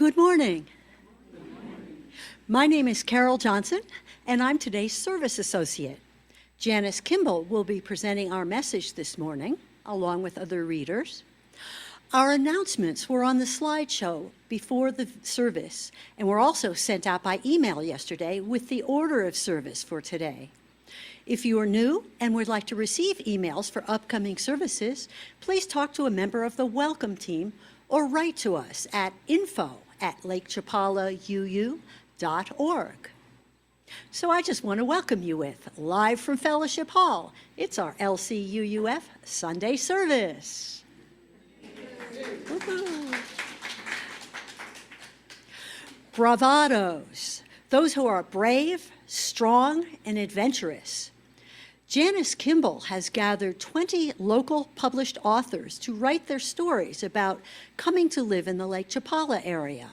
Good morning. My name is Carol Johnson, and I'm today's service associate. Janice Kimball will be presenting our message this morning, along with other readers. Our announcements were on the slideshow before the service, and were also sent out by email yesterday with the order of service for today. If you are new and would like to receive emails for upcoming services, please talk to a member of the welcome team or write to us at info@lakechapalauu.org. So I just want to welcome you with, live from Fellowship Hall, it's our LCUUF Sunday service. Woo-hoo. Bravados, those who are brave, strong, and adventurous. Janice Kimball has gathered 20 local published authors to write their stories about coming to live in the Lake Chapala area.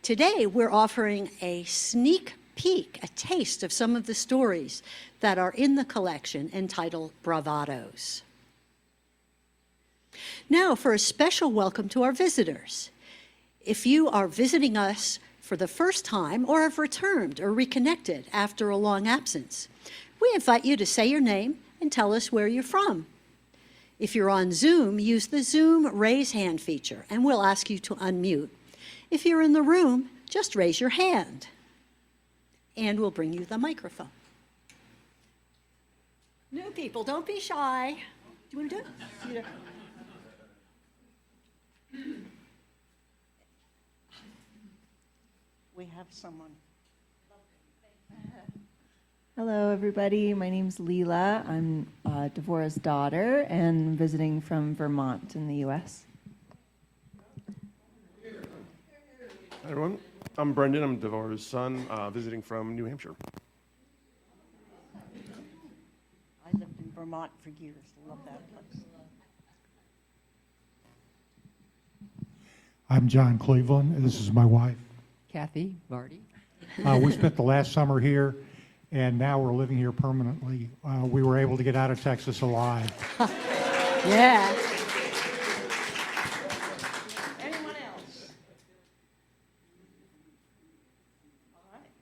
Today, we're offering a sneak peek, a taste of some of the stories that are in the collection entitled Bravados. Now for a special welcome to our visitors. If you are visiting us for the first time or have returned or reconnected after a long absence, we invite you to say your name and tell us where you're from. If you're on Zoom, use the Zoom raise hand feature and we'll ask you to unmute. If you're in the room, just raise your hand and we'll bring you the microphone. New people, don't be shy. Do you want to do it? We have someone. Hello, everybody. My name's Leela. I'm Devorah's daughter and visiting from Vermont in the U.S. Hi, everyone. I'm Brendan. I'm Devorah's son, visiting from New Hampshire. I lived in Vermont for years. Love that place. I'm John Cleveland, and this is my wife. Kathy Vardy. We spent the last summer here, and now we're living here permanently. We were able to get out of Texas alive. Yeah. Anyone else? All right.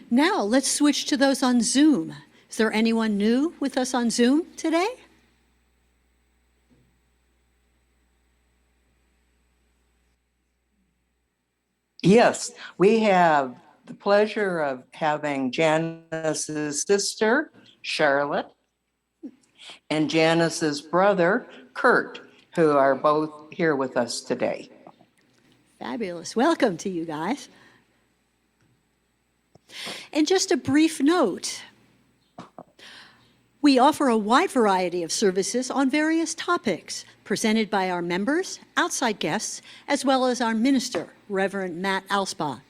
Now let's switch to those on Zoom. Is there anyone new with us on Zoom today? Yes, we have the pleasure of having Janice's sister, Charlotte, and Janice's brother, Kurt, who are both here with us today. Fabulous. Welcome to you guys. And just a brief note, we offer a wide variety of services on various topics presented by our members, outside guests, as well as our minister, Reverend Matt Alspaugh.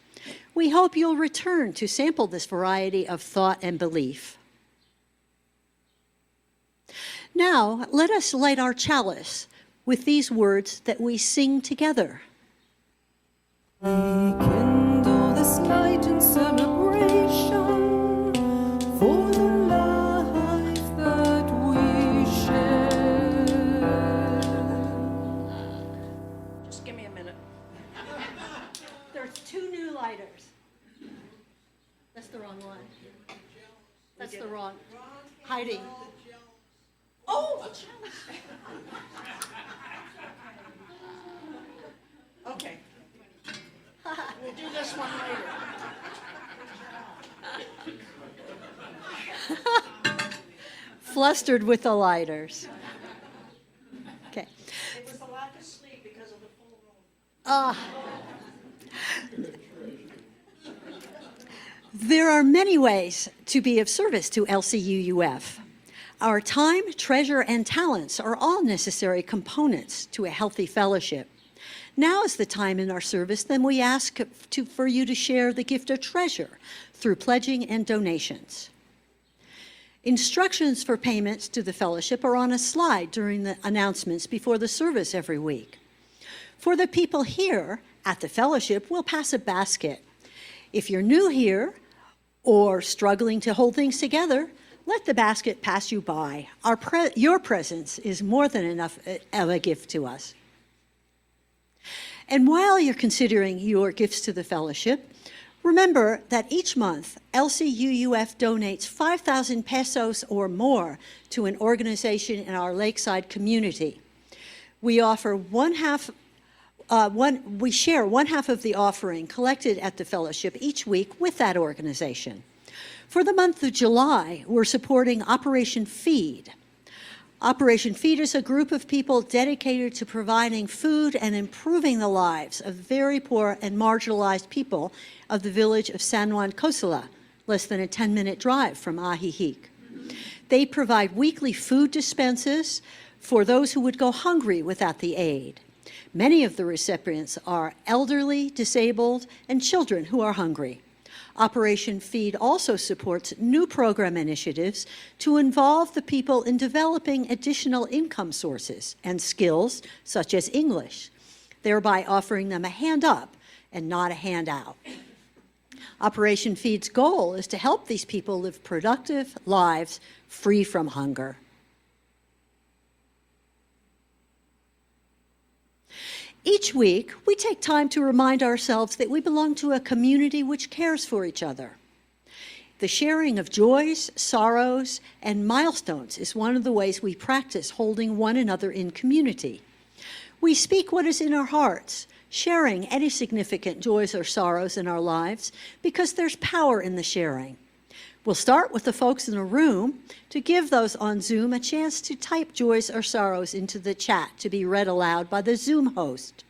We hope you'll return to sample this variety of thought and belief. Now, let us light our chalice with these words that we sing together. Rekindle this light in celebration for the life that we share. Just give me a minute. There's 2 new lighters. That's the wrong one. That's the wrong. Heidi. Oh, the chalice. Okay. We'll do this one later. Flustered with the lighters. Okay. It was the lack of sleep because of the full moon. There are many ways to be of service to LCUUF. Our time, treasure, and talents are all necessary components to a healthy fellowship. Now is the time in our service then we ask for you to share the gift of treasure through pledging and donations. Instructions for payments to the fellowship are on a slide during the announcements before the service every week. For the people here at the fellowship, we'll pass a basket. If you're new here or struggling to hold things together, let the basket pass you by. Your presence is more than enough of a gift to us. And while you're considering your gifts to the fellowship, remember that each month, LCUUF donates 5,000 pesos or more to an organization in our lakeside community. We share one half of the offering collected at the fellowship each week with that organization. For the month of July, we're supporting Operation Feed. Operation Feed is a group of people dedicated to providing food and improving the lives of very poor and marginalized people of the village of San Juan Cosala, less than a 10-minute drive from Ajijic. They provide weekly food dispenses for those who would go hungry without the aid. Many of the recipients are elderly, disabled, and children who are hungry. Operation Feed also supports new program initiatives to involve the people in developing additional income sources and skills such as English, thereby offering them a hand up and not a handout. Operation Feed's goal is to help these people live productive lives free from hunger. Each week, we take time to remind ourselves that we belong to a community which cares for each other. The sharing of joys, sorrows, and milestones is one of the ways we practice holding one another in community. We speak what is in our hearts, sharing any significant joys or sorrows in our lives because there's power in the sharing. We'll start with the folks in the room to give those on Zoom a chance to type joys or sorrows into the chat to be read aloud by the Zoom host.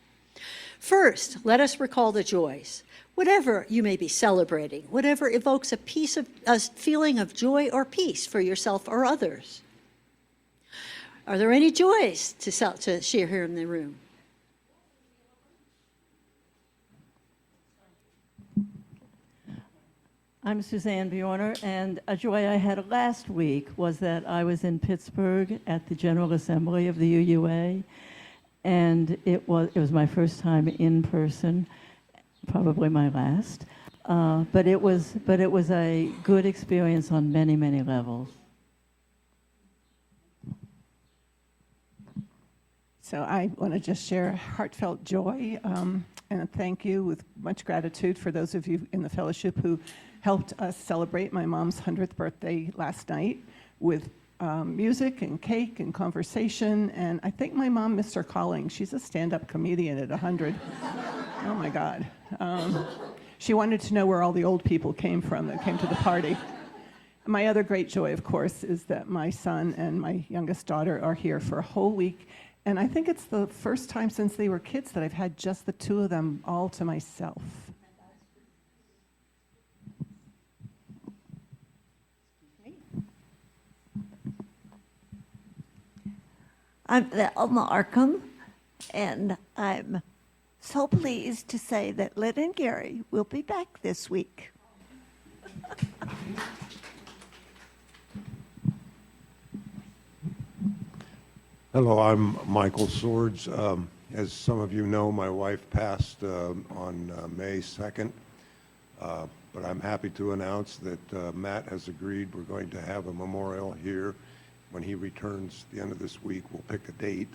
First, let us recall the joys. Whatever you may be celebrating, whatever evokes a feeling of joy or peace for yourself or others. Are there any joys to share here in the room? I'm Suzanne Bjorner, and a joy I had last week was that I was in Pittsburgh at the General Assembly of the UUA, and it was my first time in person, probably my last, but it was a good experience on many, many levels. So I want to just share heartfelt joy and a thank you with much gratitude for those of you in the fellowship who helped us celebrate my mom's 100th birthday last night with music and cake and conversation. And I think my mom missed her calling. She's a stand-up comedian at 100. Oh my God. She wanted to know where all the old people came from that came to the party. My other great joy, of course, is that my son and my youngest daughter are here for a whole week. And I think it's the first time since they were kids that I've had just the two of them all to myself. I'm Velma Arkham, and I'm so pleased to say that Lynn and Gary will be back this week. Hello, I'm Michael Swords. As some of you know, my wife passed on May 2nd, but I'm happy to announce that Matt has agreed we're going to have a memorial here. When he returns at the end of this week, we'll pick a date.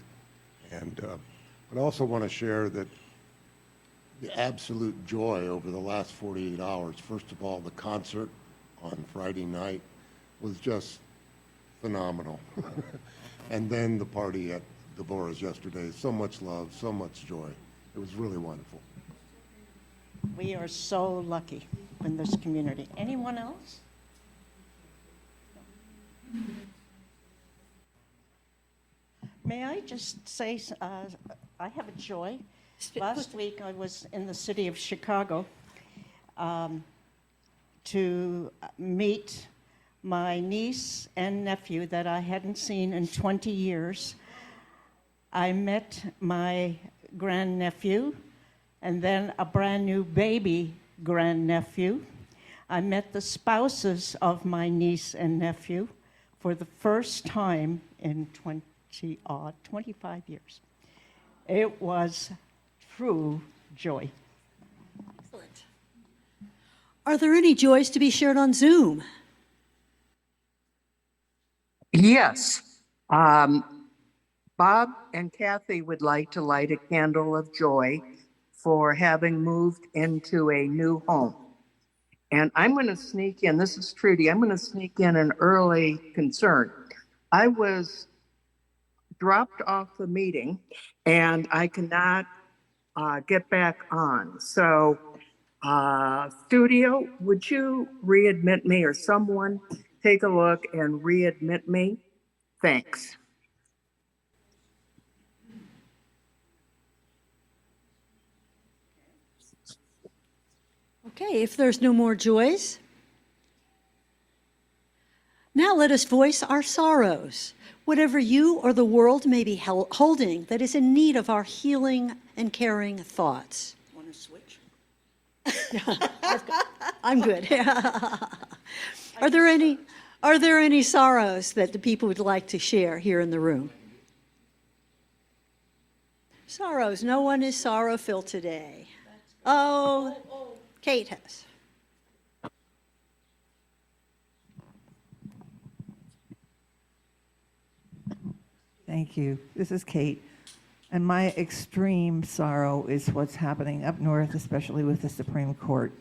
And but I also want to share that the absolute joy over the last 48 hours, first of all, the concert on Friday night was just phenomenal. And then the party at Devorah's yesterday, so much love, so much joy. It was really wonderful. We are so lucky in this community. Anyone else? May I just say, I have a joy. Last week I was in the city of Chicago to meet my niece and nephew that I hadn't seen in 20 years. I met my grandnephew and then a brand new baby grandnephew. I met the spouses of my niece and nephew for the first time in 25 years. It was true joy. Excellent. Are there any joys to be shared on Zoom? Yes. Bob and Kathy would like to light a candle of joy for having moved into a new home. And I'm going to sneak in, this is Trudy, I'm going to sneak in an early concern. I was dropped off the meeting and I cannot get back on. So, studio, would you readmit me, or someone take a look and readmit me? Thanks. Okay, if there's no more joys, now let us voice our sorrows, whatever you or the world may be holding that is in need of our healing and caring thoughts. Want to switch? I'm good. Are there any sorrows that the people would like to share here in the room? Sorrows. No one is sorrow-filled today. Oh, Kate has. Thank you. This is Kate. And my extreme sorrow is what's happening up north, especially with the Supreme Court.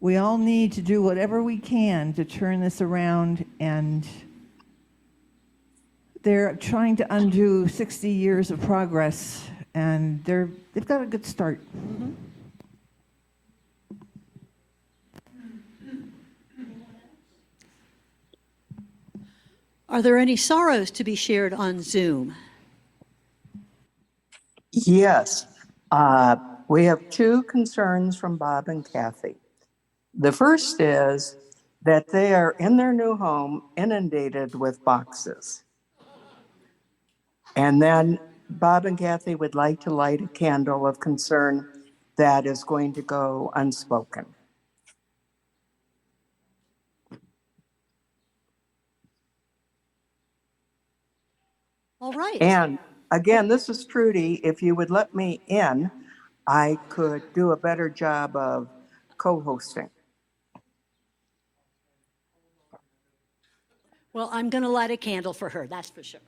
We all need to do whatever we can to turn this around, and they're trying to undo 60 years of progress, and they've got a good start. Mm-hmm. Are there any sorrows to be shared on Zoom? Yes. We have two concerns from Bob and Kathy. The first is that they are in their new home inundated with boxes. And then Bob and Kathy would like to light a candle of concern that is going to go unspoken. All right. And again, this is Trudy. If you would let me in, I could do a better job of co-hosting. Well, I'm going to light a candle for her, that's for sure.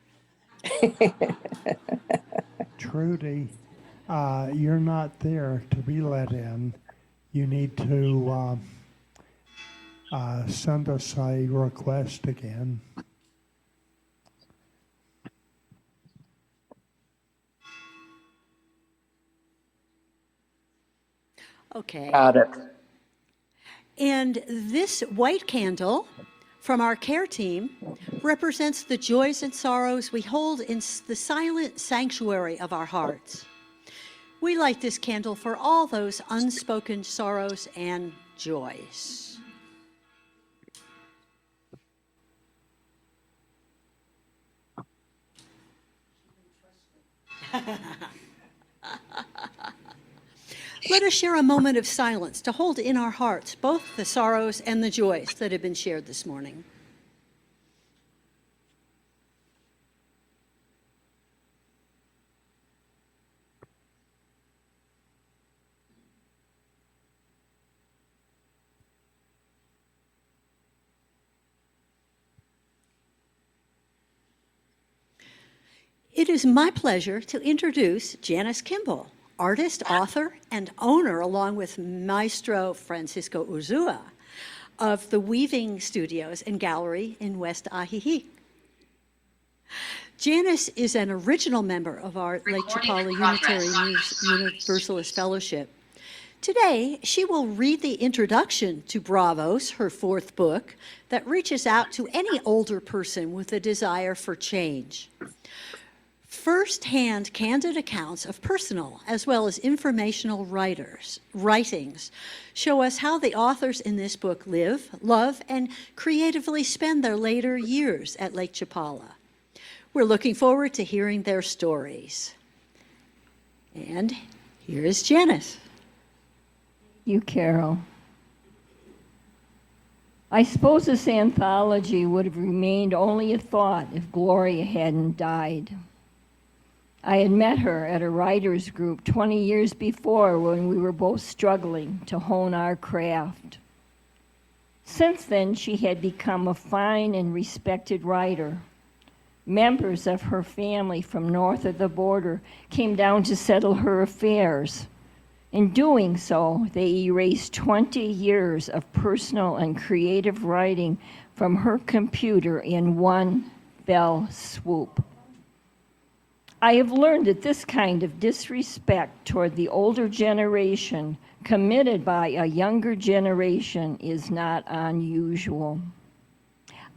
Trudy, you're not there to be let in. You need to send us a request again. Okay. Got it. And this white candle from our care team represents the joys and sorrows we hold in the silent sanctuary of our hearts. We light this candle for all those unspoken sorrows and joys. Let us share a moment of silence to hold in our hearts both the sorrows and the joys that have been shared this morning. It is my pleasure to introduce Janice Kimball, artist, author, and owner, along with Maestro Francisco Urzua, of the Weaving Studios and Gallery in West Ajijic. Janice is an original member of our Lake Chapala Unitarian Universalist Fellowship. Today, she will read the introduction to Bravados, her fourth book, that reaches out to any older person with a desire for change. First-hand candid accounts of personal as well as informational writings show us how the authors in this book live, love, and creatively spend their later years at Lake Chapala. We're looking forward to hearing their stories. And here is Janice. You, Carol. I suppose this anthology would have remained only a thought if Gloria hadn't died. I had met her at a writers group 20 years before when we were both struggling to hone our craft. Since then, she had become a fine and respected writer, Members of her family from north of the border came down to settle her affairs. In doing so, they erased 20 years of personal and creative writing from her computer in one fell swoop. I have learned that this kind of disrespect toward the older generation committed by a younger generation is not unusual.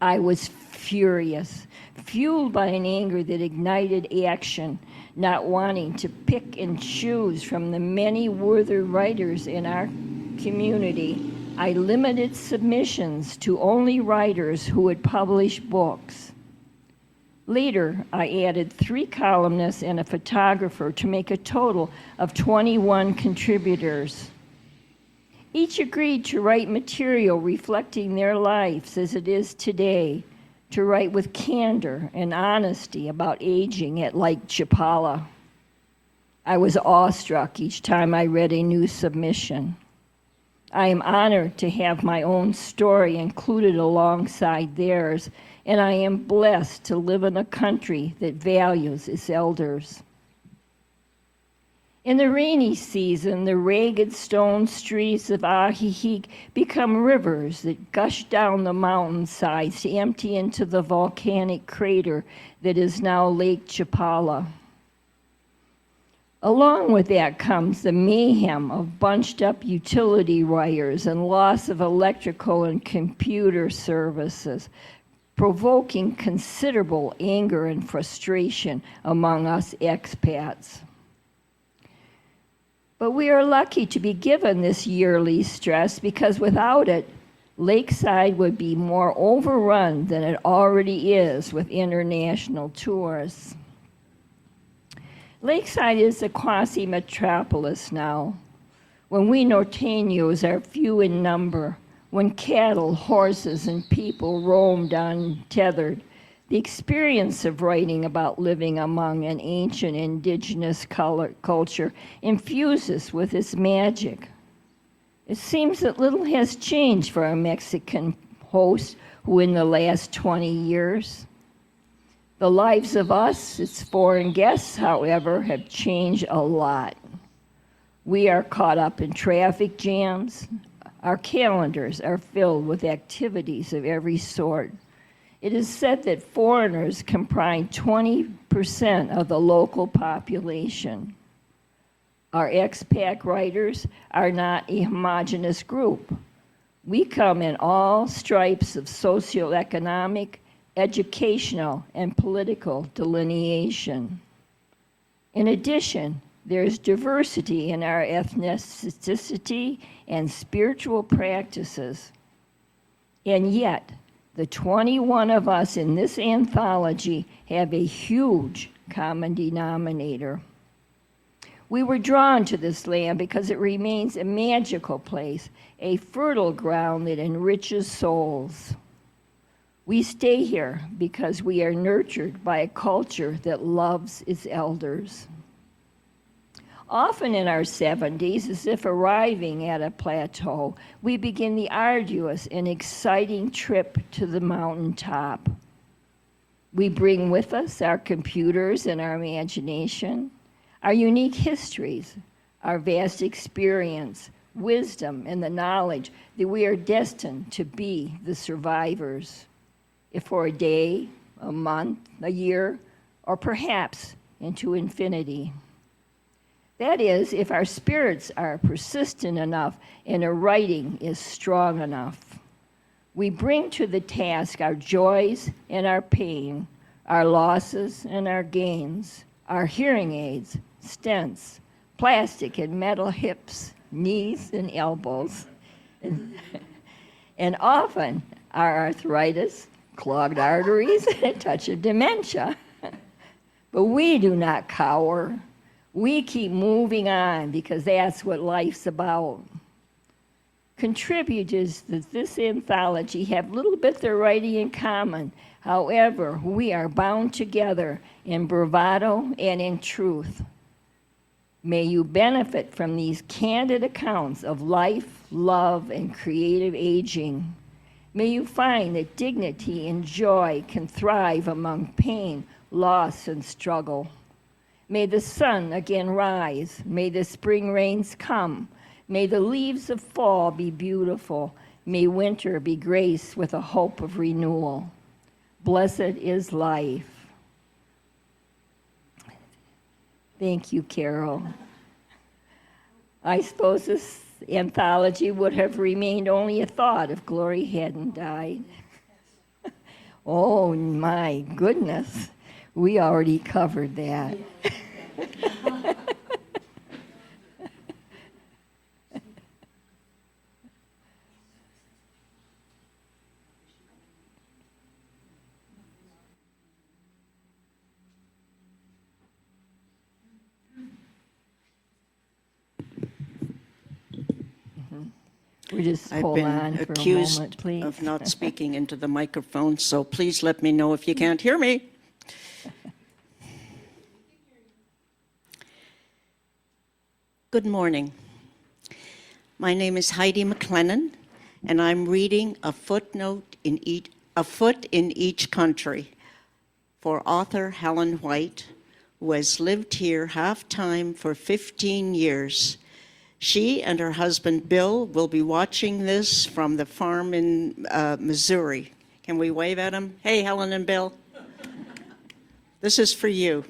I was furious, fueled by an anger that ignited action, not wanting to pick and choose from the many worthy writers in our community. I limited submissions to only writers who would publish books. Later, I added 3 columnists and a photographer to make a total of 21 contributors. Each agreed to write material reflecting their lives as it is today, to write with candor and honesty about aging at Lake Chapala. I was awestruck each time I read a new submission. I am honored to have my own story included alongside theirs, and I am blessed to live in a country that values its elders. In the rainy season, the ragged stone streets of Ahihik become rivers that gush down the mountainsides to empty into the volcanic crater that is now Lake Chapala. Along with that comes the mayhem of bunched up utility wires and loss of electrical and computer services, provoking considerable anger and frustration among us expats. But we are lucky to be given this yearly stress because without it, Lakeside would be more overrun than it already is with international tourists. Lakeside is a quasi-metropolis now, when we Norteños are few in number, when cattle, horses, and people roamed untethered. The experience of writing about living among an ancient indigenous culture infuses with its magic. It seems that little has changed for our Mexican host who in the last 20 years. The lives of us, its foreign guests, however, have changed a lot. We are caught up in traffic jams. Our calendars are filled with activities of every sort. It is said that foreigners comprise 20% of the local population. Our expat writers are not a homogeneous group. We come in all stripes of socioeconomic, educational, and political delineation. In addition, there is diversity in our ethnicity and spiritual practices. And yet, the 21 of us in this anthology have a huge common denominator. We were drawn to this land because it remains a magical place, a fertile ground that enriches souls. We stay here because we are nurtured by a culture that loves its elders. Often in our 70s, as if arriving at a plateau, we begin the arduous and exciting trip to the mountaintop. We bring with us our computers and our imagination, our unique histories, our vast experience, wisdom, and the knowledge that we are destined to be the survivors, if for a day, a month, a year, or perhaps into infinity. That is, if our spirits are persistent enough and our writing is strong enough. We bring to the task our joys and our pain, our losses and our gains, our hearing aids, stents, plastic and metal hips, knees and elbows, and often our arthritis, clogged arteries, and a touch of dementia. But we do not cower. We keep moving on because that's what life's about. Contributors to this anthology have little bit their writing in common. However, we are bound together in bravado and in truth. May you benefit from these candid accounts of life, love, and creative aging. May you find that dignity and joy can thrive among pain, loss, and struggle. May the sun again rise. May the spring rains come. May the leaves of fall be beautiful. May winter be graced with a hope of renewal. Blessed is life. Thank you, Carol. I suppose this anthology would have remained only a thought if Glory hadn't died. Oh my goodness, we already covered that. We just I've hold been on for a accused moment, please. of not speaking into the microphone, so please let me know if you can't hear me. Good morning. My name is Heidi MacLennon, and I'm reading A Foot in Each Country for author Helen White, who has lived here half-time for 15 years. She and her husband, Bill, will be watching this from the farm in Missouri. Can we wave at them? Hey, Helen and Bill. This is for you.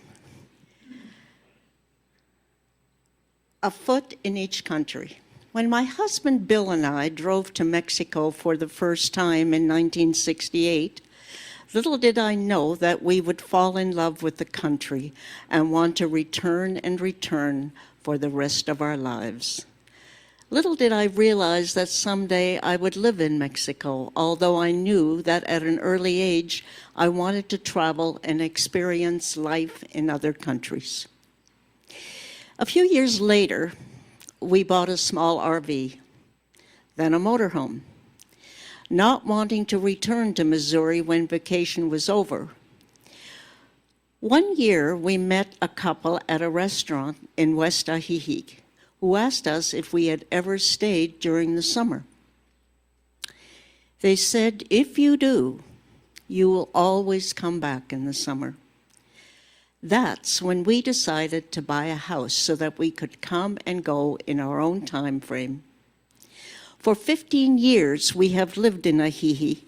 A foot in each country. When my husband, Bill, and I drove to Mexico for the first time in 1968, little did I know that we would fall in love with the country and want to return and return for the rest of our lives. Little did I realize that someday I would live in Mexico, although I knew that at an early age I wanted to travel and experience life in other countries. A few years later, we bought a small RV, then a motorhome. Not wanting to return to Missouri when vacation was over. One year, we met a couple at a restaurant in West Ajijic who asked us if we had ever stayed during the summer. They said, if you do, you will always come back in the summer. That's when we decided to buy a house so that we could come and go in our own time frame. For 15 years, we have lived in Ajijic,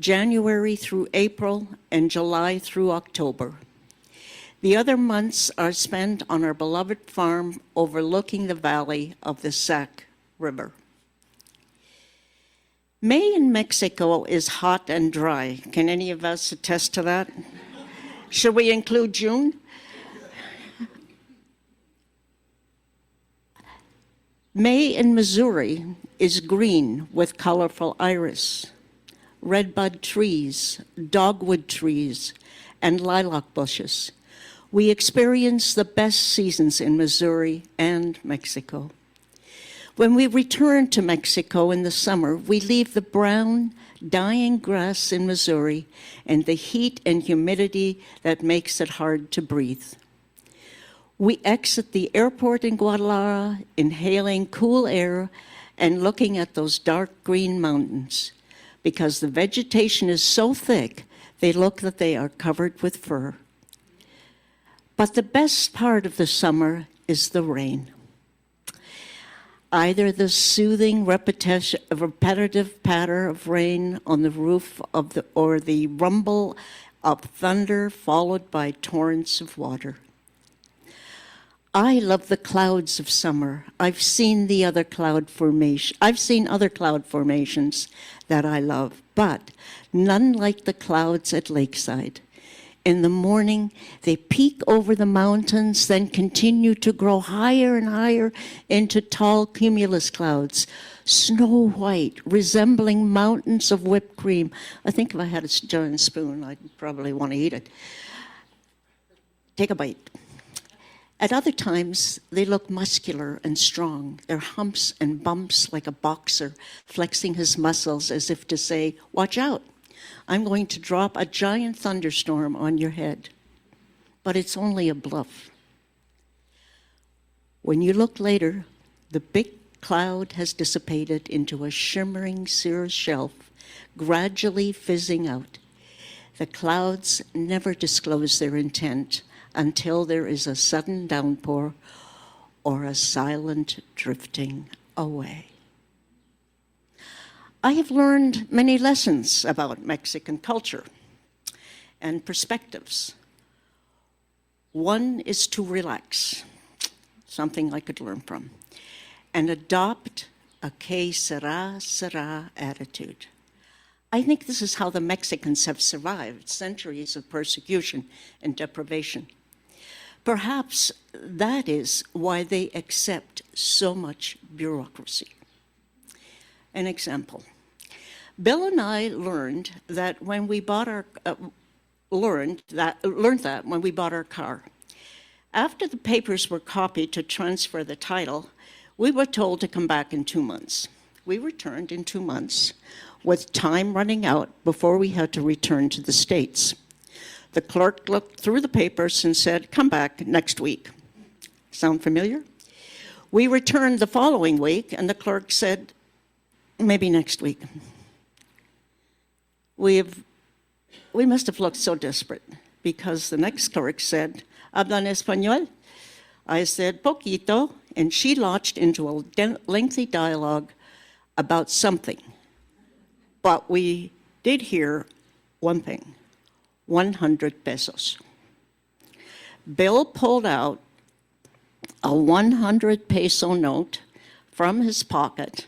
January through April and July through October. The other months are spent on our beloved farm overlooking the valley of the Sac River. May in Mexico is hot and dry. Can any of us attest to that? Should we include June? May in Missouri is green with colorful iris, redbud trees, dogwood trees, and lilac bushes. We experience the best seasons in Missouri and Mexico. When we return to Mexico in the summer, we leave the brown, dying grass in Missouri and the heat and humidity that makes it hard to breathe. We exit the airport in Guadalajara, inhaling cool air and looking at those dark green mountains. Because the vegetation is so thick, they look that they are covered with fur. But the best part of the summer is the rain. Either the soothing repetitive patter of rain on the roof or the rumble of thunder followed by torrents of water. I love the clouds of summer. I've seen other cloud formations that I love, but none like the clouds at Lakeside. In the morning, they peak over the mountains, then continue to grow higher and higher into tall cumulus clouds, snow white, resembling mountains of whipped cream. I think if I had a giant spoon, I'd probably want to eat it. Take a bite. At other times, they look muscular and strong, their humps and bumps like a boxer flexing his muscles as if to say, watch out. I'm going to drop a giant thunderstorm on your head. But it's only a bluff. When you look later, the big cloud has dissipated into a shimmering cirrus shelf gradually fizzing out. The clouds never disclose their intent until there is a sudden downpour or a silent drifting away. I have learned many lessons about Mexican culture and perspectives. One is to relax, something I could learn from, and adopt a que sera, sera attitude. I think this is how the Mexicans have survived centuries of persecution and deprivation. Perhaps that is why they accept so much bureaucracy. An example. Bill and I learned that when we bought our learned that when we bought our car. After the papers were copied to transfer the title, we were told to come back in 2 months. We returned in 2 months, with time running out before we had to return to the States. The clerk looked through the papers and said, "Come back next week." Sound familiar? We returned the following week, and the clerk said, "Maybe next week." We must have looked so desperate, because the next clerk said, "Hablan español?" I said, "Poquito," and she launched into a lengthy dialogue about something. But we did hear one thing, 100 pesos. Bill pulled out a 100 peso note from his pocket,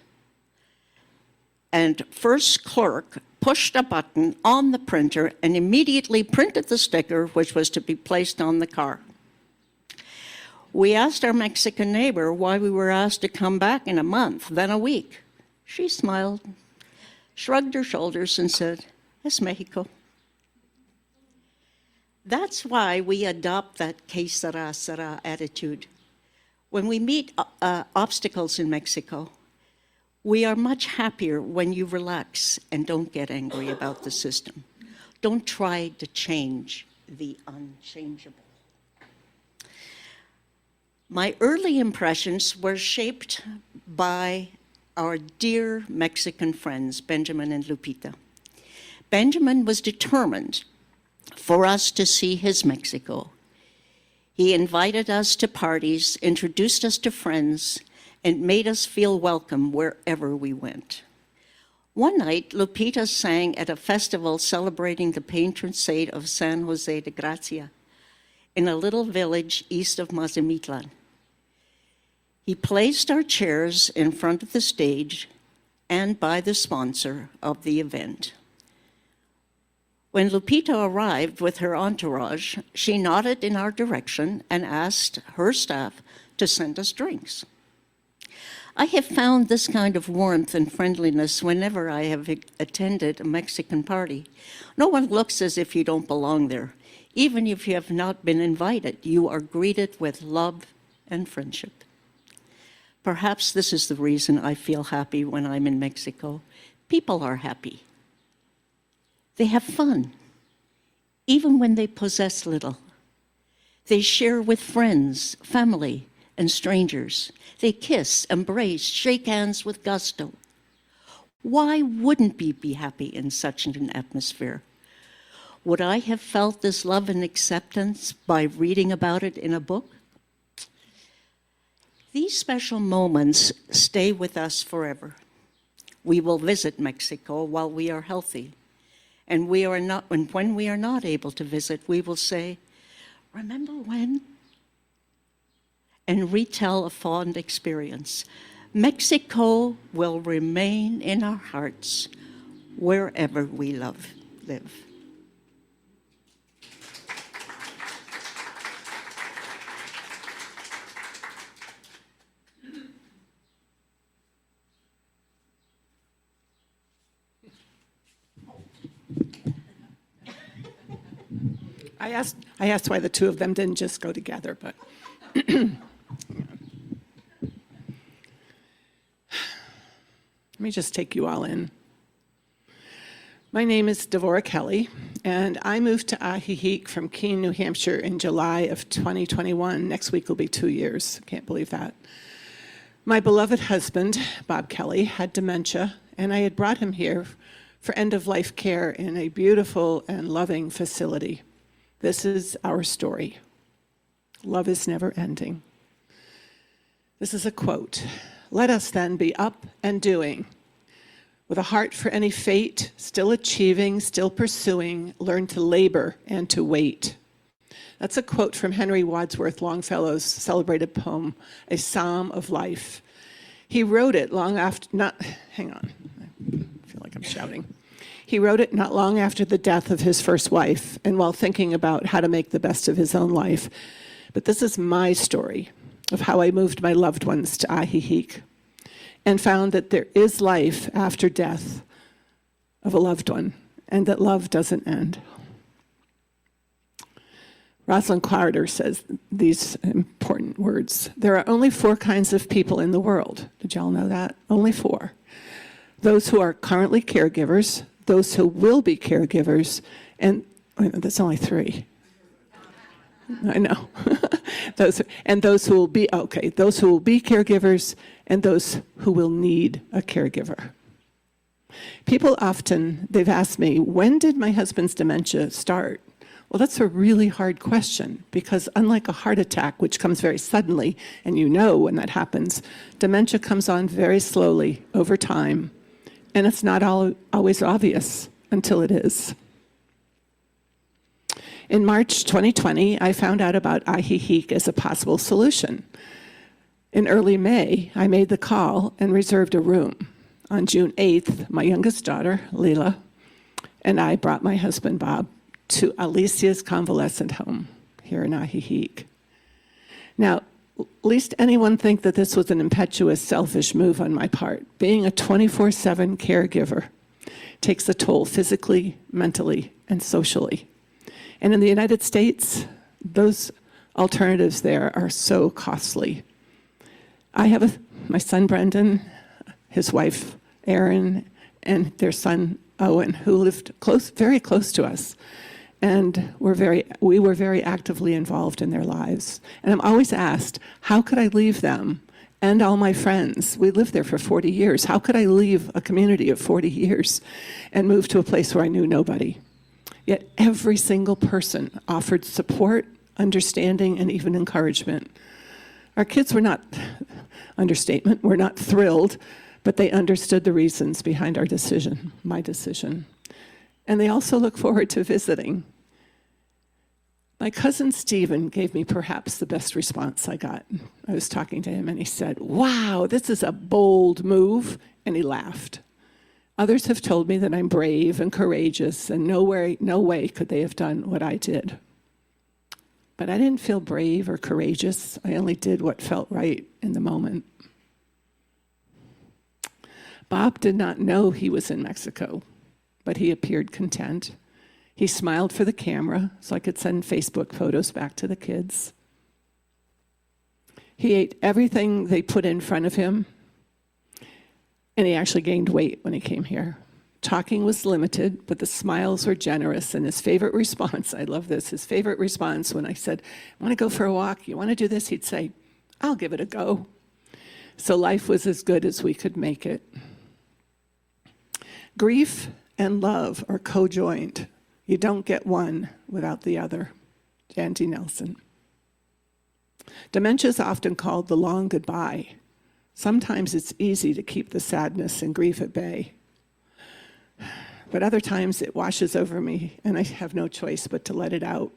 and first clerk pushed a button on the printer and immediately printed the sticker, which was to be placed on the car. We asked our Mexican neighbor why we were asked to come back in a month, then a week. She smiled, shrugged her shoulders, and said, "Es Mexico." That's why we adopt that que sera, sera attitude. When we meet obstacles in Mexico, we are much happier when you relax and don't get angry about the system. Don't try to change the unchangeable. My early impressions were shaped by our dear Mexican friends, Benjamin and Lupita. Benjamin was determined for us to see his Mexico. He invited us to parties, introduced us to friends, and made us feel welcome wherever we went. One night, Lupita sang at a festival celebrating the patron saint of San Jose de Gracia in a little village east of Mazamitlan. He placed our chairs in front of the stage and by the sponsor of the event. When Lupita arrived with her entourage, she nodded in our direction and asked her staff to send us drinks. I have found this kind of warmth and friendliness whenever I have attended a Mexican party. No one looks as if you don't belong there. Even if you have not been invited, you are greeted with love and friendship. Perhaps this is the reason I feel happy when I'm in Mexico. People are happy. They have fun, even when they possess little. They share with friends, family, and strangers. They kiss, embrace, shake hands with gusto. Why wouldn't we be happy in such an atmosphere? Would I have felt this love and acceptance by reading about it in a book? These special moments stay with us forever. We will visit Mexico while we are healthy. And when we are not able to visit, we will say, "Remember when?" and retell a fond experience. Mexico will remain in our hearts wherever we live. I asked why the two of them didn't just go together, but let me just take you all in. My name is Devorah Kelley, and I moved to Ajijic from Keene, New Hampshire in July of 2021. Next week will be 2 years. Can't believe that. My beloved husband, Bob Kelley, had dementia, and I had brought him here for end-of-life care in a beautiful and loving facility. This is our story. Love is never ending. This is a quote. Let us then be up and doing, with a heart for any fate, still achieving, still pursuing, learn to labor and to wait. That's a quote from Henry Wadsworth Longfellow's celebrated poem, A Psalm of Life. He wrote it long after, hang on, I feel like I'm shouting. He wrote it not long after the death of his first wife, and while thinking about how to make the best of his own life. But this is my story of how I moved my loved ones to Ahihic and found that there is life after death of a loved one, and that love doesn't end. Rosalind Carter says these important words. There are only 4 kinds of people in the world. Did y'all know that? Only 4. Those who are currently caregivers, those who will be caregivers, and that's only 3. I know. those who will be caregivers, and those who will need a caregiver. People often, they've asked me, when did my husband's dementia start? Well, that's a really hard question, because unlike a heart attack, which comes very suddenly, and you know when that happens, dementia comes on very slowly over time, and it's not always obvious until it is. In March 2020, I found out about Ahihic as a possible solution. In early May, I made the call and reserved a room. On June 8th, my youngest daughter, Leela, and I brought my husband, Bob, to Alicia's convalescent home here in Ahihic. Now, least anyone think that this was an impetuous, selfish move on my part. Being a 24/7 caregiver takes a toll physically, mentally, and socially. And in the United States, those alternatives there are so costly. I have my son Brendan, his wife Erin, and their son Owen, who lived very close to us. And we were very actively involved in their lives. And I'm always asked, how could I leave them and all my friends? We lived there for 40 years. How could I leave a community of 40 years and move to a place where I knew nobody? Yet every single person offered support, understanding, and even encouragement. Our kids were not, understatement, were not thrilled, but they understood the reasons behind our decision, my decision. And they also look forward to visiting. My cousin Stephen gave me perhaps the best response I got. I was talking to him and he said, "Wow, this is a bold move," and he laughed. Others have told me that I'm brave and courageous, and no way could they have done what I did. But I didn't feel brave or courageous. I only did what felt right in the moment. Bob did not know he was in Mexico, but he appeared content. He smiled for the camera so I could send Facebook photos back to the kids. He ate everything they put in front of him, and he actually gained weight when he came here. Talking was limited, but the smiles were generous, and his favorite response, I love this, his favorite response when I said, "Want to go for a walk? You want to do this?" He'd say, "I'll give it a go." So life was as good as we could make it. Grief and love are co-joined. You don't get one without the other. Jandy Nelson. Dementia is often called the long goodbye. Sometimes it's easy to keep the sadness and grief at bay. But other times it washes over me and I have no choice but to let it out.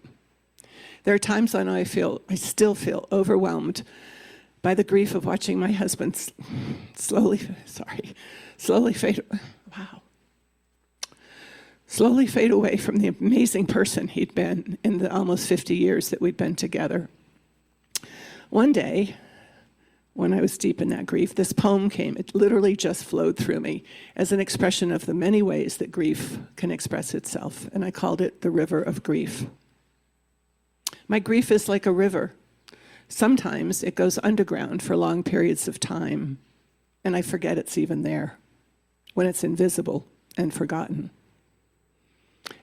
There are times when I still feel overwhelmed by the grief of watching my husband slowly fade away from the amazing person he'd been in the almost 50 years that we'd been together. One day, when I was deep in that grief, this poem came. It literally just flowed through me as an expression of the many ways that grief can express itself, and I called it The River of Grief. My grief is like a river. Sometimes it goes underground for long periods of time, and I forget it's even there, when it's invisible and forgotten.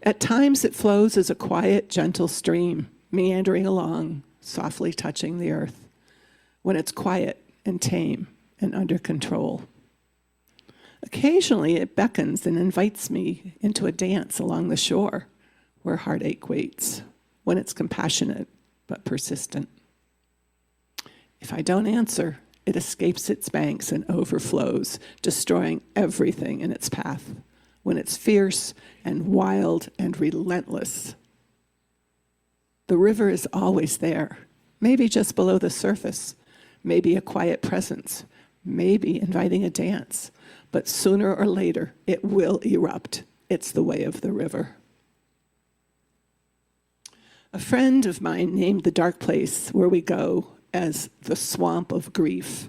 At times it flows as a quiet, gentle stream, meandering along, softly touching the earth, when it's quiet and tame and under control. Occasionally, it beckons and invites me into a dance along the shore where heartache waits, when it's compassionate but persistent. If I don't answer, it escapes its banks and overflows, destroying everything in its path, when it's fierce and wild and relentless. The river is always there, maybe just below the surface, maybe a quiet presence, maybe inviting a dance, but sooner or later it will erupt. It's the way of the river. A friend of mine named the dark place where we go as the swamp of grief,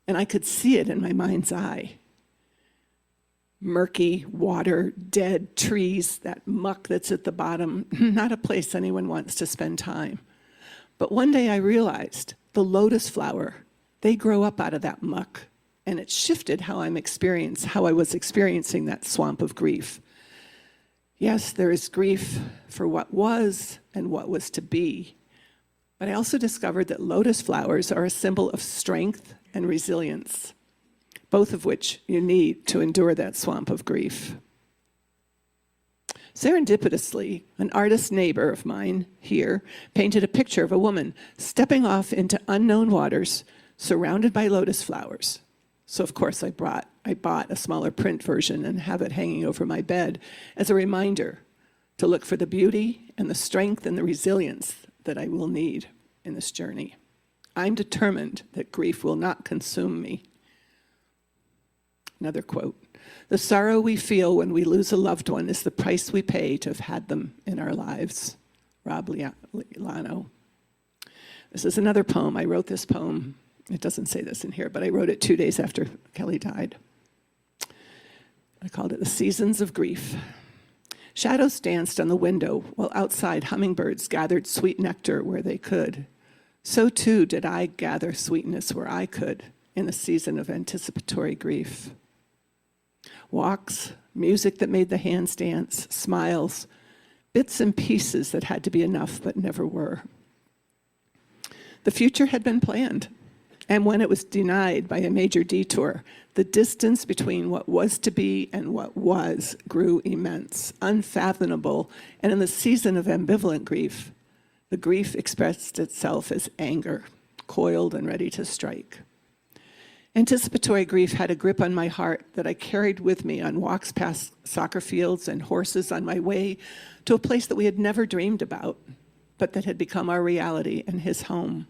and I could see it in my mind's eye. Murky water, dead trees, that muck that's at the bottom, not a place anyone wants to spend time. But one day I realized the lotus flower, they grow up out of that muck, and it shifted how I was experiencing that swamp of grief. Yes, there is grief for what was and what was to be, but I also discovered that lotus flowers are a symbol of strength and resilience, both of which you need to endure that swamp of grief. Serendipitously, an artist neighbor of mine here painted a picture of a woman stepping off into unknown waters surrounded by lotus flowers. So of course I bought a smaller print version and have it hanging over my bed as a reminder to look for the beauty and the strength and the resilience that I will need in this journey. I'm determined that grief will not consume me. Another quote, "The sorrow we feel when we lose a loved one is the price we pay to have had them in our lives." Rob Liano. This is another poem. I wrote this poem. It doesn't say this in here, but I wrote it 2 days after Kelley died. I called it The Seasons of Grief. Shadows danced on the window while outside hummingbirds gathered sweet nectar where they could. So too did I gather sweetness where I could in the season of anticipatory grief. Walks, music that made the hands dance, smiles, bits and pieces that had to be enough but never were. The future had been planned, and when it was denied by a major detour, the distance between what was to be and what was grew immense, unfathomable, and in the season of ambivalent grief, the grief expressed itself as anger, coiled and ready to strike. Anticipatory grief had a grip on my heart that I carried with me on walks past soccer fields and horses on my way to a place that we had never dreamed about, but that had become our reality and his home.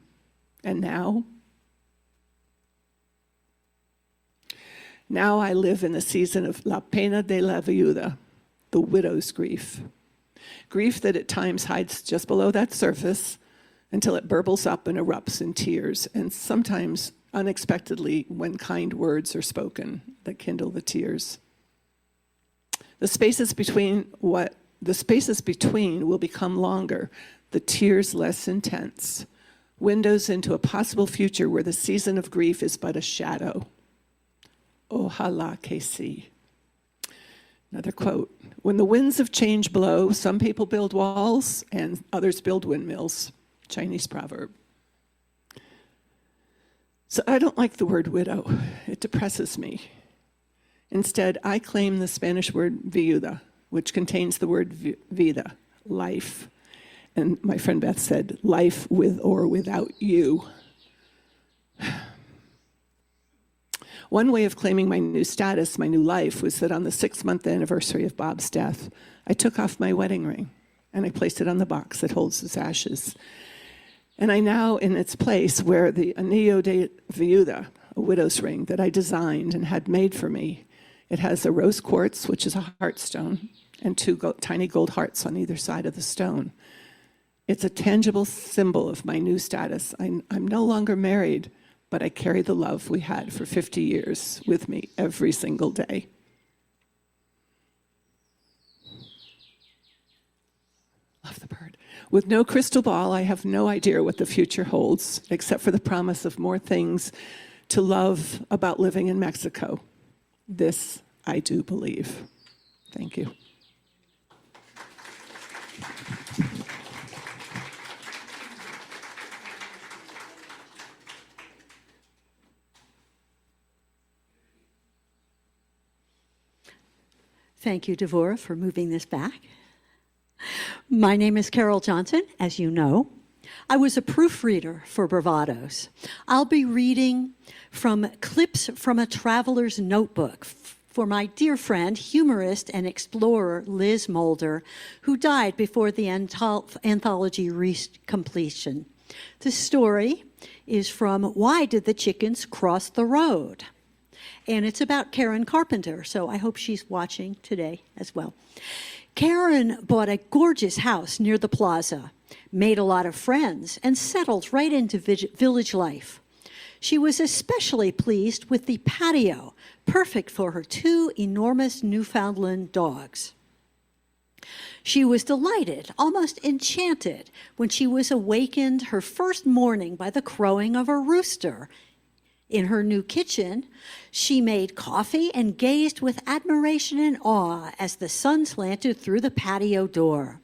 And now I live in the season of la pena de la viuda, the widow's grief. Grief that at times hides just below that surface until it burbles up and erupts in tears, and sometimes unexpectedly when kind words are spoken that kindle the tears. The spaces between will become longer, the tears less intense, windows into a possible future where the season of grief is but a shadow. Ojalá que sí. Another quote, "When the winds of change blow, some people build walls and others build windmills." Chinese proverb. So I don't like the word widow. It depresses me. Instead, I claim the Spanish word viuda, which contains the word vida, life. And my friend Beth said, life with or without you. One way of claiming my new status, my new life, was that on the 6-month anniversary of Bob's death, I took off my wedding ring and I placed it on the box that holds his ashes. And I now, in its place, wear the Anillo de Viuda, a widow's ring that I designed and had made for me. It has a rose quartz, which is a heartstone, and 2 tiny gold hearts on either side of the stone. It's a tangible symbol of my new status. I'm no longer married, but I carry the love we had for 50 years with me every single day. Love the bird. With no crystal ball, I have no idea what the future holds, except for the promise of more things to love about living in Mexico. This I do believe. Thank you. Thank you, Devorah, for moving this back. My name is Carol Johnson, as you know. I was a proofreader for Bravados. I'll be reading from clips from a traveler's notebook for my dear friend, humorist and explorer Liz Mulder, who died before the anthology reached completion. The story is from Why Did the Chickens Cross the Road? And it's about Karen Carpenter, so I hope she's watching today as well. Karen bought a gorgeous house near the plaza, made a lot of friends, and settled right into village life. She was especially pleased with the patio, perfect for her 2 enormous Newfoundland dogs. She was delighted, almost enchanted, when she was awakened her first morning by the crowing of a rooster. In her new kitchen, she made coffee and gazed with admiration and awe as the sun slanted through the patio door.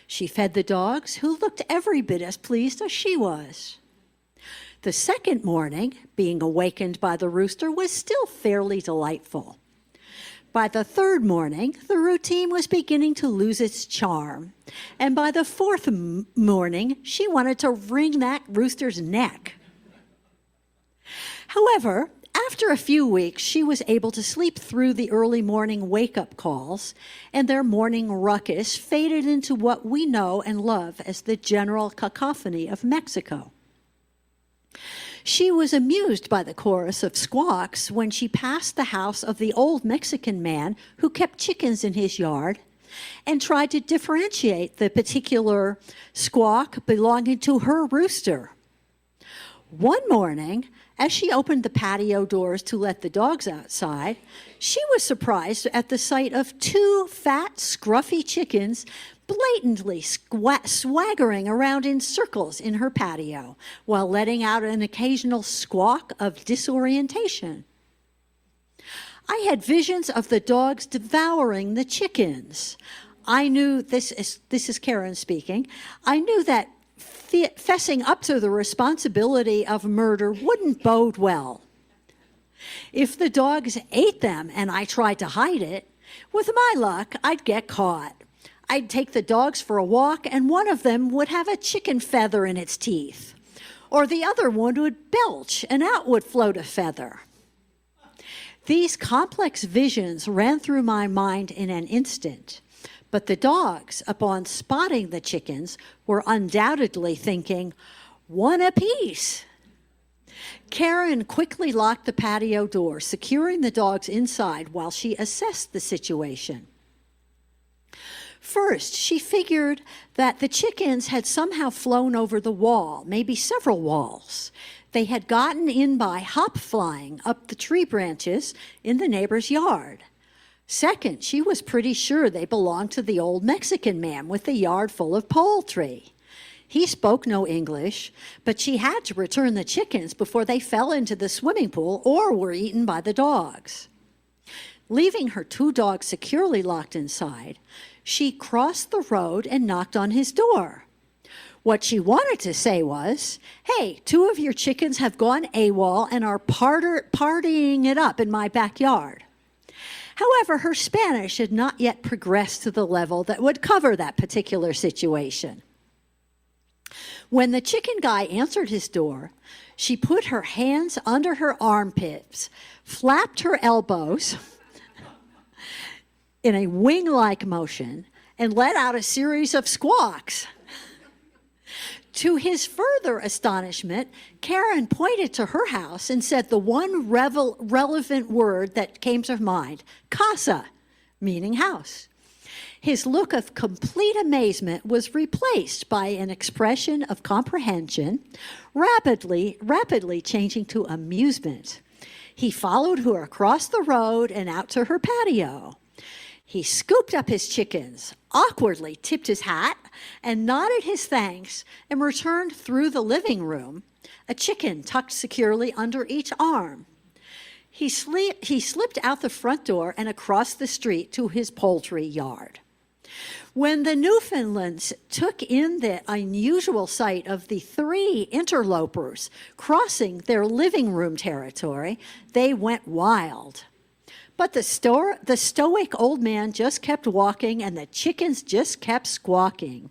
She fed the dogs, who looked every bit as pleased as she was. The second morning, being awakened by the rooster was still fairly delightful. By the third morning, the routine was beginning to lose its charm. And by the fourth morning, she wanted to wring that rooster's neck. However, after a few weeks, she was able to sleep through the early morning wake-up calls, and their morning ruckus faded into what we know and love as the general cacophony of Mexico. She was amused by the chorus of squawks when she passed the house of the old Mexican man who kept chickens in his yard and tried to differentiate the particular squawk belonging to her rooster. One morning, as she opened the patio doors to let the dogs outside, she was surprised at the sight of 2 fat, scruffy chickens blatantly swaggering around in circles in her patio while letting out an occasional squawk of disorientation. I had visions of the dogs devouring the chickens. I knew, this is Karen speaking, I knew that fessing up to the responsibility of murder wouldn't bode well. If the dogs ate them and I tried to hide it, with my luck, I'd get caught. I'd take the dogs for a walk and one of them would have a chicken feather in its teeth, or the other one would belch and out would float a feather. These complex visions ran through my mind in an instant. But the dogs, upon spotting the chickens, were undoubtedly thinking, "One apiece." Karen quickly locked the patio door, securing the dogs inside while she assessed the situation. First, she figured that the chickens had somehow flown over the wall, maybe several walls. They had gotten in by hop flying up the tree branches in the neighbor's yard. Second, she was pretty sure they belonged to the old Mexican man with the yard full of poultry. He spoke no English, but she had to return the chickens before they fell into the swimming pool or were eaten by the dogs. Leaving her 2 dogs securely locked inside, she crossed the road and knocked on his door. What she wanted to say was, "Hey, 2 of your chickens have gone AWOL and are partying it up in my backyard." However, her Spanish had not yet progressed to the level that would cover that particular situation. When the chicken guy answered his door, she put her hands under her armpits, flapped her elbows in a wing-like motion, and let out a series of squawks. To his further astonishment, Karen pointed to her house and said the one relevant word that came to mind, casa, meaning house. His look of complete amazement was replaced by an expression of comprehension, rapidly changing to amusement. He followed her across the road and out to her patio. He scooped up his chickens, awkwardly tipped his hat, and nodded his thanks, and returned through the living room, a chicken tucked securely under each arm. He slipped out the front door and across the street to his poultry yard. When the Newfoundlands took in the unusual sight of the 3 interlopers crossing their living room territory, they went wild. But the stoic old man just kept walking, and the chickens just kept squawking.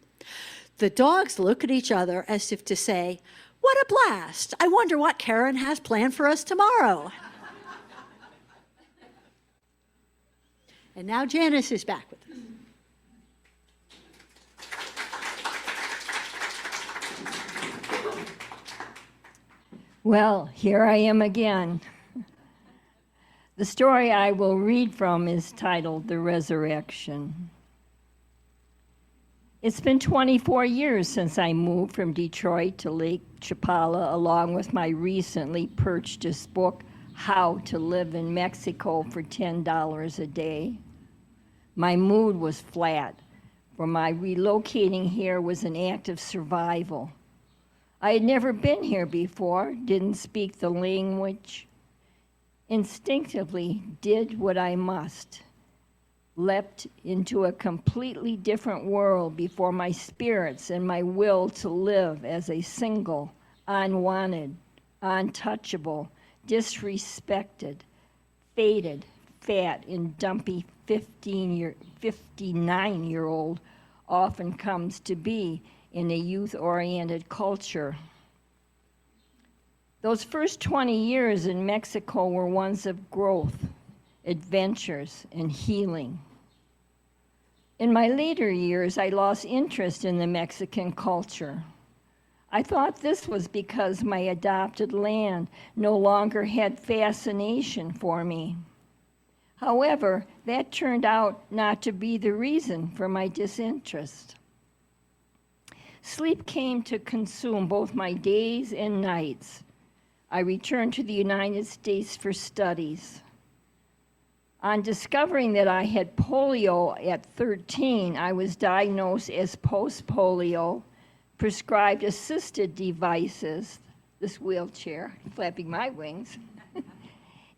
The dogs look at each other as if to say, "What a blast! I wonder what Karen has planned for us tomorrow." And now Janice is back with us. Well, here I am again. The story I will read from is titled The Resurrection. It's been 24 years since I moved from Detroit to Lake Chapala, along with my recently purchased book, How to Live in Mexico for $10 a Day. My mood was flat, for my relocating here was an act of survival. I had never been here before, didn't speak the language, instinctively did what I must, leapt into a completely different world before my spirits and my will to live as a single, unwanted, untouchable, disrespected, faded, fat, and dumpy 59-year-old often comes to be in a youth-oriented culture. Those first 20 years in Mexico were ones of growth, adventures, and healing. In my later years, I lost interest in the Mexican culture. I thought this was because my adopted land no longer had fascination for me. However, that turned out not to be the reason for my disinterest. Sleep came to consume both my days and nights. I returned to the United States for studies. On discovering that I had polio at 13, I was diagnosed as post-polio, prescribed assisted devices, this wheelchair, flapping my wings,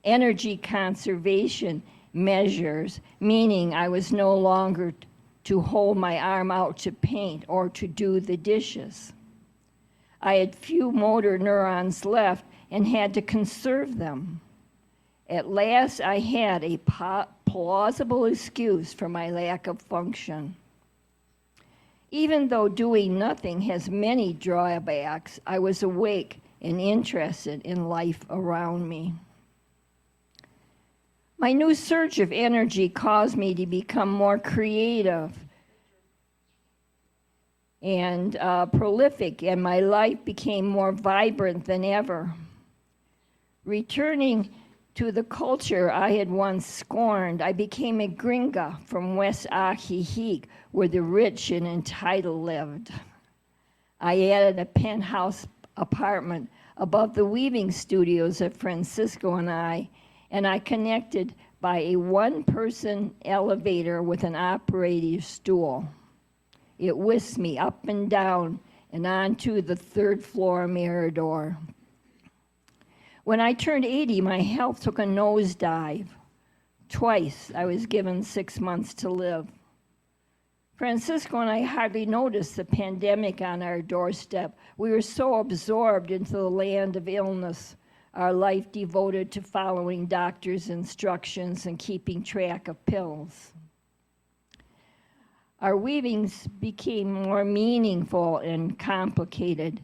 energy conservation measures, meaning I was no longer to hold my arm out to paint or to do the dishes. I had few motor neurons left and had to conserve them. At last, I had a plausible excuse for my lack of function. Even though doing nothing has many drawbacks, I was awake and interested in life around me. My new surge of energy caused me to become more creative and prolific, and my life became more vibrant than ever. Returning to the culture I had once scorned, I became a gringa from West Ajijic, where the rich and entitled lived. I added a penthouse apartment above the weaving studios of Francisco and I connected by a one-person elevator with an operating stool. It whisked me up and down and onto the third-floor mirador. When I turned 80, my health took a nosedive. Twice, I was given 6 months to live. Francisco and I hardly noticed the pandemic on our doorstep. We were so absorbed into the land of illness, our life devoted to following doctors' instructions and keeping track of pills. Our weavings became more meaningful and complicated.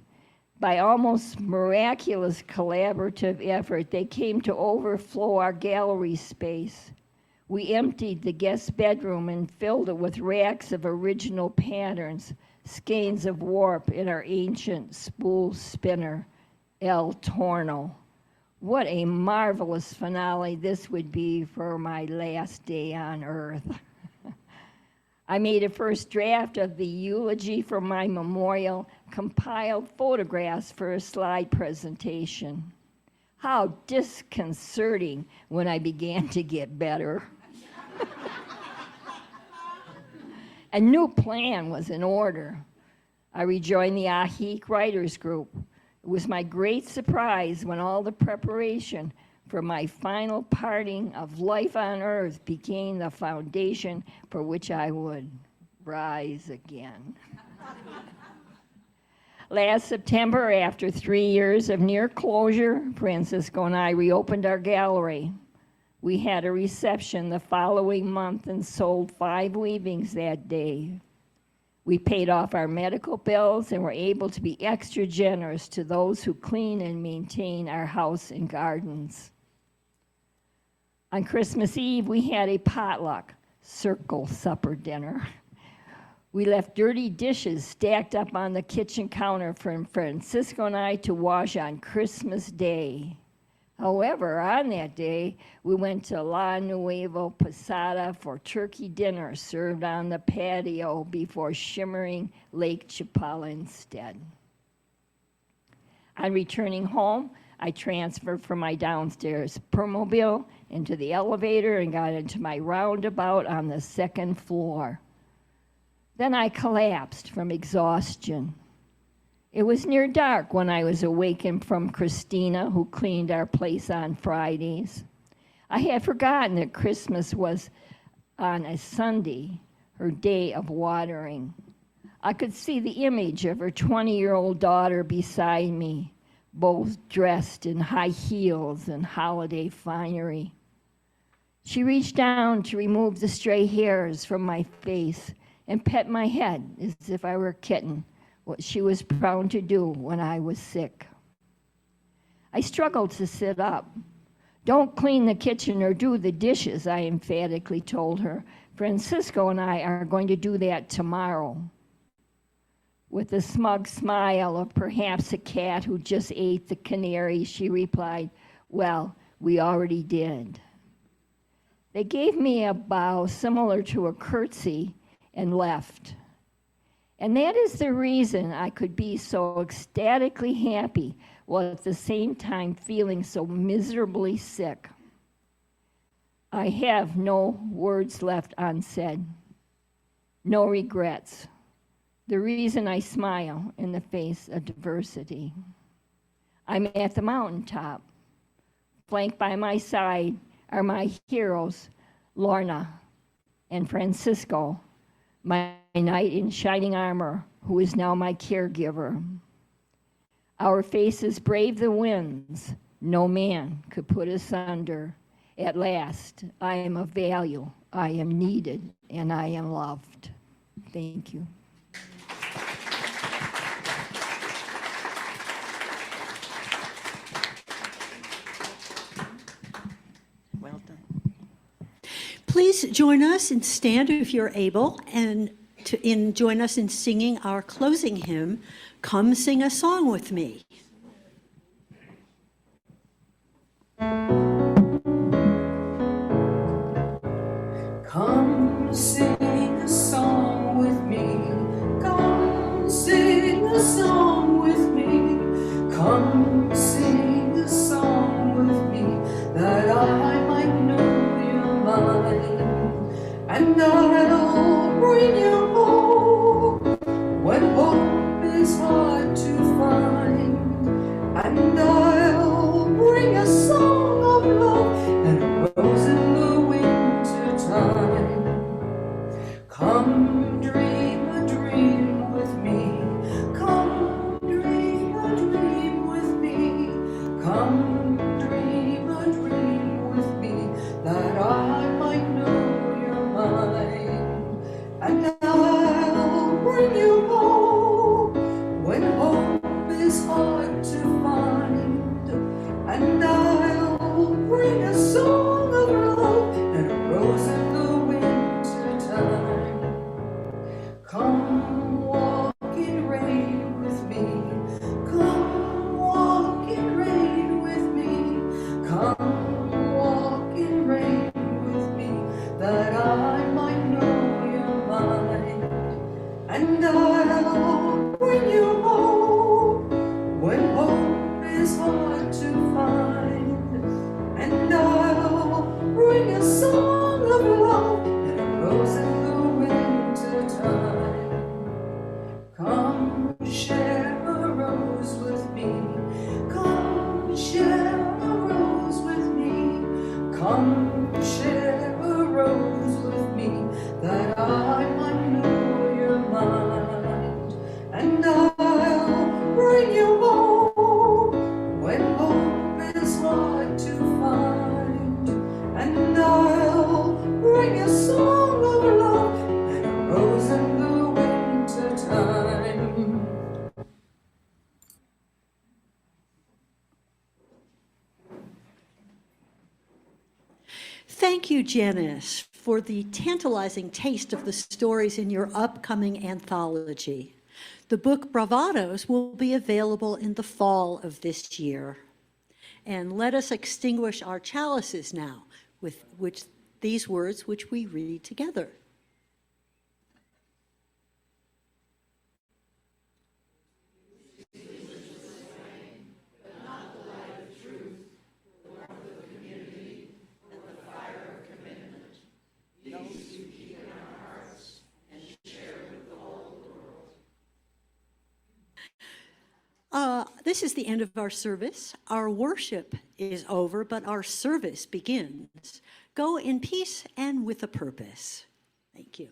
By almost miraculous collaborative effort, they came to overflow our gallery space. We emptied the guest bedroom and filled it with racks of original patterns, skeins of warp in our ancient spool spinner, El Torno. What a marvelous finale this would be for my last day on Earth. I made a first draft of the eulogy for my memorial, compiled photographs for a slide presentation. How disconcerting when I began to get better. A new plan was in order. I rejoined the Ajijic Writers Group. It was my great surprise when all the preparation for my final parting of life on earth became the foundation for which I would rise again. Last September, after 3 years of near closure, Francisco and I reopened our gallery. We had a reception the following month and sold 5 weavings that day. We paid off our medical bills and were able to be extra generous to those who clean and maintain our house and gardens. On Christmas Eve, we had a potluck, circle supper dinner. We left dirty dishes stacked up on the kitchen counter for Francisco and I to wash on Christmas Day. However, on that day, we went to La Nueva Posada for turkey dinner served on the patio before shimmering Lake Chapala instead. On returning home, I transferred from my downstairs permobile into the elevator and got into my roundabout on the 2nd floor. Then I collapsed from exhaustion. It was near dark when I was awakened from Christina, who cleaned our place on Fridays. I had forgotten that Christmas was on a Sunday, her day of watering. I could see the image of her 20-year-old daughter beside me, both dressed in high heels and holiday finery. She reached down to remove the stray hairs from my face and pet my head as if I were a kitten, what she was prone to do when I was sick. I struggled to sit up. "Don't clean the kitchen or do the dishes," I emphatically told her. "Francisco and I are going to do that tomorrow." With a smug smile of perhaps a cat who just ate the canary, she replied, "Well, we already did." They gave me a bow similar to a curtsy and left. And that is the reason I could be so ecstatically happy while at the same time feeling so miserably sick. I have no words left unsaid, no regrets. The reason I smile in the face of diversity. I'm at the mountaintop. Flanked by my side are my heroes, Lorna and Francisco, my knight in shining armor, who is now my caregiver. Our faces brave the winds. No man could put us under. At last, I am of value, I am needed, and I am loved. Thank you. Well done. Please join us and stand if you're able, and join us in singing our closing hymn, "Come Sing a Song with Me." Come sing a song with me. Come sing a song with me. Come sing a song with me, that I might know you're mine. And I'll bring you hope when hope is hard to find. And I'll bring a song of love and a rose in the winter time. Come dream a dream with me. Come dream a dream with me. Come dream a dream with me, that I might know you're mine. And I'll bring you hope when hope is hard to find. And I'll bring a song of love and a rose in the winter time. Come walk in rain with me. Come walk in rain with me. Come walk in rain with me, that I might know you're mine. And I'll bring you hope when hope is hard to find. And I'll bring a song of love and a rose in the winter time. Come share a rose with me. Come share a rose with me. Come share a rose with me, that I might know you're mine. Thank you, Janice, for the tantalizing taste of the stories in your upcoming anthology. The book Bravados will be available in the fall of this year. And let us extinguish our chalices now with these words which we read together. This is the end of our service. Our worship is over, but our service begins. Go in peace and with a purpose. Thank you.